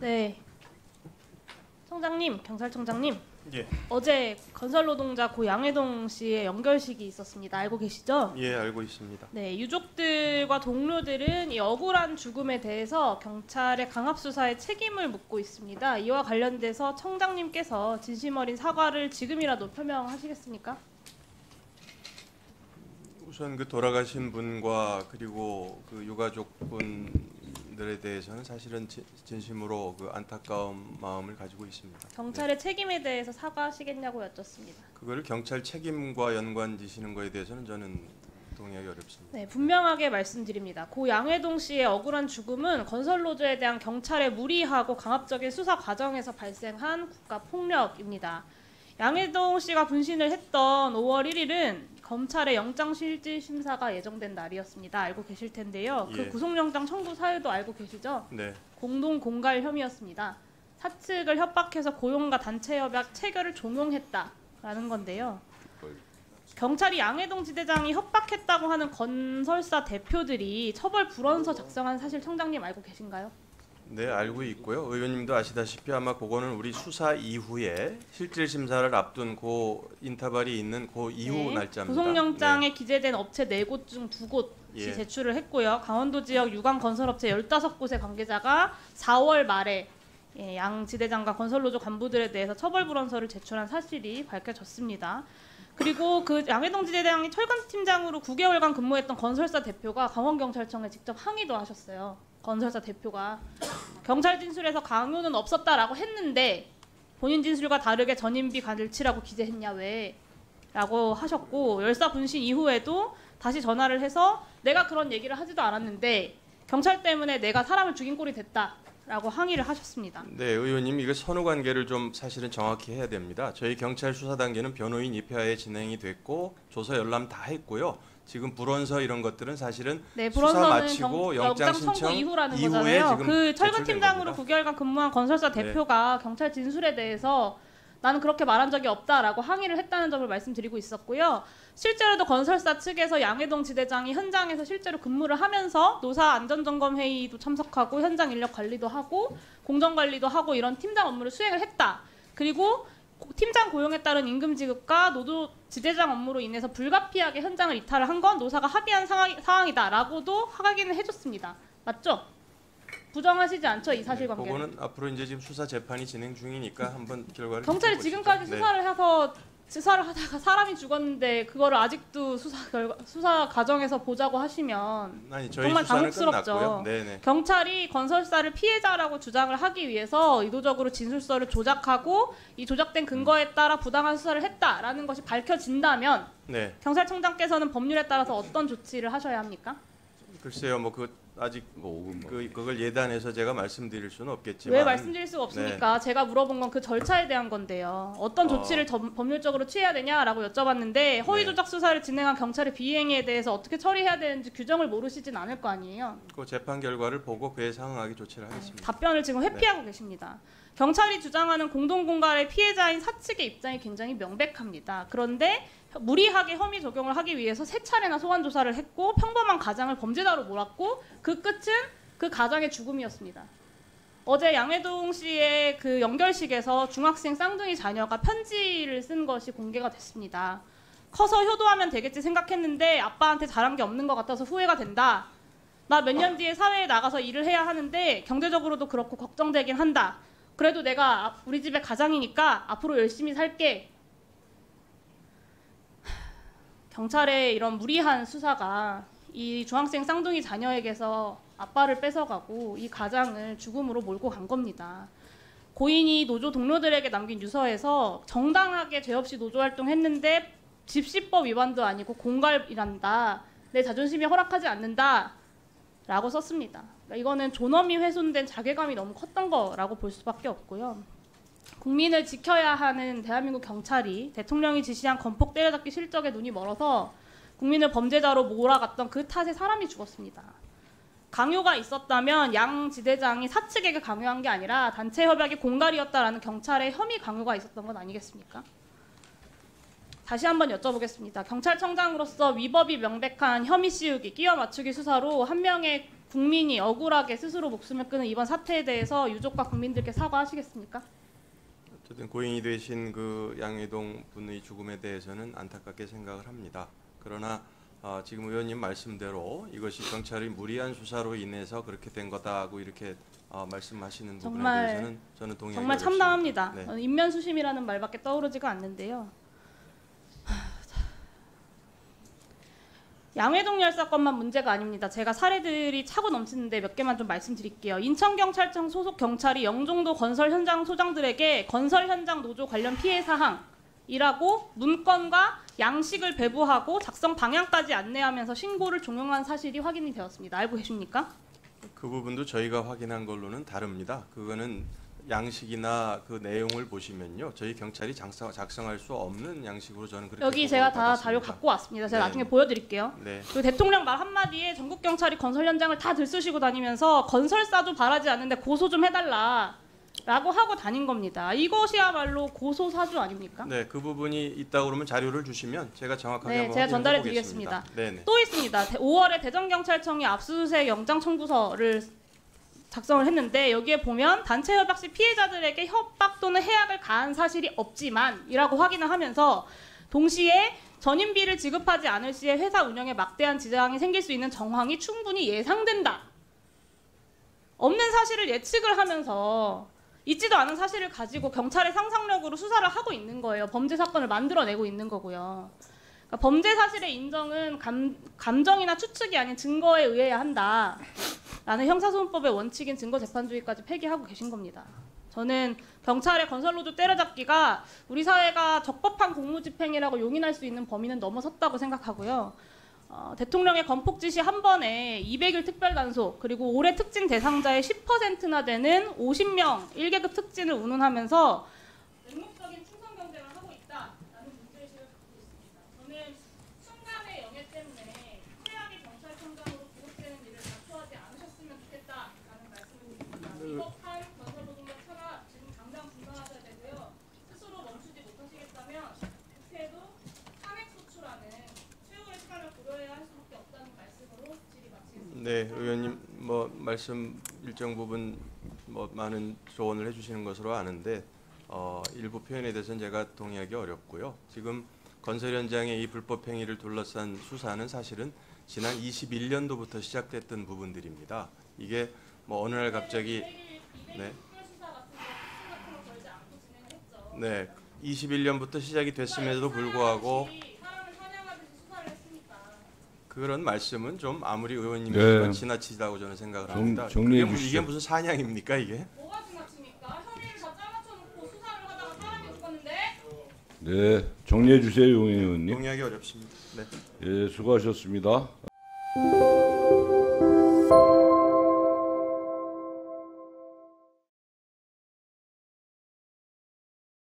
네. 청장님, 경찰청장님. 예. 어제 건설 노동자 고 양해동 씨의 연결식이 있었습니다. 알고 계시죠? 예, 알고 있습니다. 네, 유족들과 동료들은 이 억울한 죽음에 대해서 경찰의 강압 수사에 책임을 묻고 있습니다. 이와 관련돼서 청장님께서 진심 어린 사과를 지금이라도 표명하시겠습니까? 우선 그 돌아가신 분과 그리고 그 유가족분들에 대해서는 사실은 진심으로 그 안타까운 마음을 가지고 있습니다. 경찰의 책임에 대해서 사과하시겠냐고 여쭙습니다. 그거를 경찰 책임과 연관지시는 거에 대해서는 저는 동의하기 어렵습니다. 네, 분명하게 말씀드립니다. 고 양해동 씨의 억울한 죽음은 건설노조에 대한 경찰의 무리하고 강압적인 수사 과정에서 발생한 국가폭력입니다. 양해동 씨가 분신을 했던 5월 1일은 검찰의 영장실질심사가 예정된 날이었습니다. 알고 계실 텐데요. 예. 그 구속영장 청구 사유도 알고 계시죠? 네. 공동공갈 혐의였습니다. 사측을 협박해서 고용과 단체협약 체결을 종용했다라는 건데요. 경찰이 양해동 지대장이 협박했다고 하는 건설사 대표들이 처벌 불원서 작성한 사실 청장님 알고 계신가요? 네, 알고 있고요. 의원님도 아시다시피 아마 그거는 우리 수사 이후에 실질 심사를 앞둔 그 인터벌이 있는 그 이후 네, 날짜입니다. 구속영장에 네. 기재된 업체 4곳 중 2곳이 예. 제출을 했고요. 강원도 지역 유관 건설업체 15곳의 관계자가 4월 말에 양 지대장과 건설노조 간부들에 대해서 처벌 불원서를 제출한 사실이 밝혀졌습니다. 그리고 그 양해동 지대장이 철관팀장으로 9개월간 근무했던 건설사 대표가 강원경찰청에 직접 항의도 하셨어요. 건설사 대표가 경찰 진술에서 강요는 없었다라고 했는데 본인 진술과 다르게 전인비 간을치라고 기재했냐 왜? 라고 하셨고 열사 분신 이후에도 다시 전화를 해서 내가 그런 얘기를 하지도 않았는데 경찰 때문에 내가 사람을 죽인 꼴이 됐다라고 항의를 하셨습니다. 네, 의원님 이거 선후 관계를 좀 사실은 정확히 해야 됩니다. 저희 경찰 수사 단계는 변호인 입회하에 진행이 됐고 조서 열람 다 했고요. 지금 불원서 이런 것들은 사실은 네, 수사 불원서는 마치고 영장 청구 신청 이후라는 이후에 거잖아요. 지금 그 제출된 철근팀장으로 겁니다. 9개월간 근무한 건설사 대표가 경찰 진술에 대해서 나는 그렇게 말한 적이 없다라고 항의를 했다는 점을 말씀드리고 있었고요. 실제로도 건설사 측에서 양해동 지대장이 현장에서 실제로 근무를 하면서 노사 안전점검 회의도 참석하고 현장 인력 관리도 하고 공정 관리도 하고 이런 팀장 업무를 수행을 했다. 그리고 팀장 고용에 따른 임금 지급과 노조 지대장 업무로 인해서 불가피하게 현장을 이탈을 한 건 노사가 합의한 상황이다라고도 확인을 해줬습니다. 맞죠? 부정하시지 않죠, 이 사실관계는? 그거는 앞으로 이제 지금 수사 재판이 진행 중이니까 한번 결과를 경찰이 지켜보시죠. 지금까지 네. 수사를 하다가 사람이 죽었는데 그거를 아직도 수사 과정에서 보자고 하시면 아니 저희 정말 수사는 당혹스럽죠. 끝났고요. 네네. 경찰이 건설사를 피해자라고 주장을 하기 위해서 의도적으로 진술서를 조작하고 이 조작된 근거에 따라 부당한 수사를 했다라는 것이 밝혀진다면 네. 경찰청장께서는 법률에 따라서 어떤 조치를 하셔야 합니까? 글쎄요, 뭐 그 아직 그걸 예단해서 제가 말씀드릴 수는 없겠지만 왜 말씀드릴 수가 없습니까? 제가 물어본 건 그 절차에 대한 건데요. 어떤 조치를 법률적으로 취해야 되냐라고 여쭤봤는데 허위 조작 수사를 진행한 경찰의 비행에 대해서 어떻게 처리해야 되는지 규정을 모르시진 않을 거 아니에요. 그 재판 결과를 보고 그에 상응하게 조치를 하겠습니다. 답변을 지금 회피하고 계십니다. 경찰이 주장하는 공동공갈의 피해자인 사측의 입장이 굉장히 명백합니다. 그런데 무리하게 혐의 적용을 하기 위해서 3차례나 소환 조사를 했고 평범한 가장을 범죄자로 몰았고 그 끝은 그 가장의 죽음이었습니다. 어제 양해동 씨의 그 연결식에서 중학생 쌍둥이 자녀가 편지를 쓴 것이 공개가 됐습니다. 커서 효도하면 되겠지 생각했는데 아빠한테 잘한 게 없는 것 같아서 후회가 된다. 나 몇 년 뒤에 사회에 나가서 일을 해야 하는데 경제적으로도 그렇고 걱정되긴 한다. 그래도 내가 우리 집의 가장이니까 앞으로 열심히 살게. 경찰의 이런 무리한 수사가 이 중학생 쌍둥이 자녀에게서 아빠를 뺏어가고 이 가장을 죽음으로 몰고 간 겁니다. 고인이 노조 동료들에게 남긴 유서에서 정당하게 죄 없이 노조 활동했는데 집시법 위반도 아니고 공갈이란다. 내 자존심이 허락하지 않는다. 라고 썼습니다. 그러니까 이거는 존엄이 훼손된 자괴감이 너무 컸던 거라고 볼 수밖에 없고요. 국민을 지켜야 하는 대한민국 경찰이 대통령이 지시한 건폭 때려잡기 실적에 눈이 멀어서 국민을 범죄자로 몰아갔던 그 탓에 사람이 죽었습니다. 강요가 있었다면 양 지대장이 사측에게 강요한 게 아니라 단체 협약이 공갈이었다라는 경찰의 혐의 강요가 있었던 건 아니겠습니까? 다시 한번 여쭤보겠습니다. 경찰청장으로서 위법이 명백한 혐의 씌우기, 끼워 맞추기 수사로 한 명의 국민이 억울하게 스스로 목숨을 끊은 이번 사태에 대해서 유족과 국민들께 사과하시겠습니까? 어쨌든 고인이 되신 그 양해동 분의 죽음에 대해서는 안타깝게 생각을 합니다. 그러나 지금 의원님 말씀대로 이것이 경찰의 무리한 수사로 인해서 그렇게 된 거다고 이렇게 말씀하시는 부분에 정말, 대해서는 저는 동의하기 정말 어렵습니다. 참담합니다. 네. 저는 인면수심이라는 말밖에 떠오르지가 않는데요. 양회동 열사 건만 문제가 아닙니다. 제가 사례들이 차고 넘치는데 몇 개만 좀 말씀드릴게요. 인천경찰청 소속 경찰이 영종도 건설 현장 소장들에게 건설 현장 노조 관련 피해 사항이라고 문건과 양식을 배부하고 작성 방향까지 안내하면서 신고를 종용한 사실이 확인이 되었습니다. 알고 계십니까? 그 부분도 저희가 확인한 걸로는 다릅니다. 그거는 양식이나 그 내용을 보시면요, 저희 경찰이 작성할 수 없는 양식으로 저는 그렇게 여기 제가 다 자료 갖고 왔습니다. 제가 네. 나중에 보여드릴게요. 네. 그리고 대통령 말 한마디에 전국 경찰이 건설 현장을 다 들쑤시고 다니면서 건설사도 바라지 않는데 고소 좀 해달라 라고 하고 다닌 겁니다. 이것이야말로 고소사주 아닙니까? 네, 그 부분이 있다 그러면 자료를 주시면 제가 정확하게 네, 한번 제가 확인해 전달해 보겠습니다. 드리겠습니다. 네네. 또 있습니다. 5월에 대전경찰청이 압수수색 영장 청구서를 작성을 했는데 여기에 보면 단체 협약 시 피해자들에게 협박 또는 해악을 가한 사실이 없지만 이라고 확인을 하면서 동시에 전임비를 지급하지 않을 시에 회사 운영에 막대한 지장이 생길 수 있는 정황이 충분히 예상된다. 없는 사실을 예측을 하면서 있지도 않은 사실을 가지고 경찰의 상상력으로 수사를 하고 있는 거예요. 범죄 사건을 만들어내고 있는 거고요. 그러니까 범죄 사실의 인정은 감정이나 추측이 아닌 증거에 의해야 한다. 라는 형사소송법의 원칙인 증거재판주의까지 폐기하고 계신 겁니다. 저는 경찰의 건설노조 때려잡기가 우리 사회가 적법한 공무집행이라고 용인할 수 있는 범위는 넘어섰다고 생각하고요. 대통령의 건폭 지시 한 번에 200일 특별단속 그리고 올해 특진 대상자의 10%나 되는 50명 1계급 특진을 운운하면서 맹목적인 충성 경쟁을 하고 있다라는 문제의식을 갖고 있습니다. 저는 순간의 영예 때문에 최악의 경찰청장으로 기록되는 일을 자초하지 않으셨으면 좋겠다라는 말씀을 드립니다. 비겁한 건설노동력 차가 지금 당장 중단하셔야 되고요. 스스로 멈추지 못하시겠다면 국회도 탄핵 소추라는 최후의 시간을 고려해야 할 수밖에 없다는 말씀으로 질의 마치겠습니다. 네, 의원님 뭐 말씀 일정 부분 뭐 많은 조언을 해주시는 것으로 아는데 일부 표현에 대해서는 제가 동의하기 어렵고요. 지금 건설 현장의 이 불법 행위를 둘러싼 수사는 사실은 지난 21년도부터 시작됐던 부분들입니다. 이게 뭐 어느 날 갑자기 네, 21년부터 시작이 됐음에도 불구하고 그런 말씀은 좀 아무리 의원님이지만 네. 지나치다고 저는 생각을 합니다. 정리해 이게 주시죠. 무슨 사냥입니까 이게? 뭐가 지나칩니까? 혐의를 다 짜맞춰놓고 수사를 하다가 사람이 죽었는데. 네, 정리해 주세요, 용 의원님. 동의하기 어렵습니다. 네. 예, 수고하셨습니다.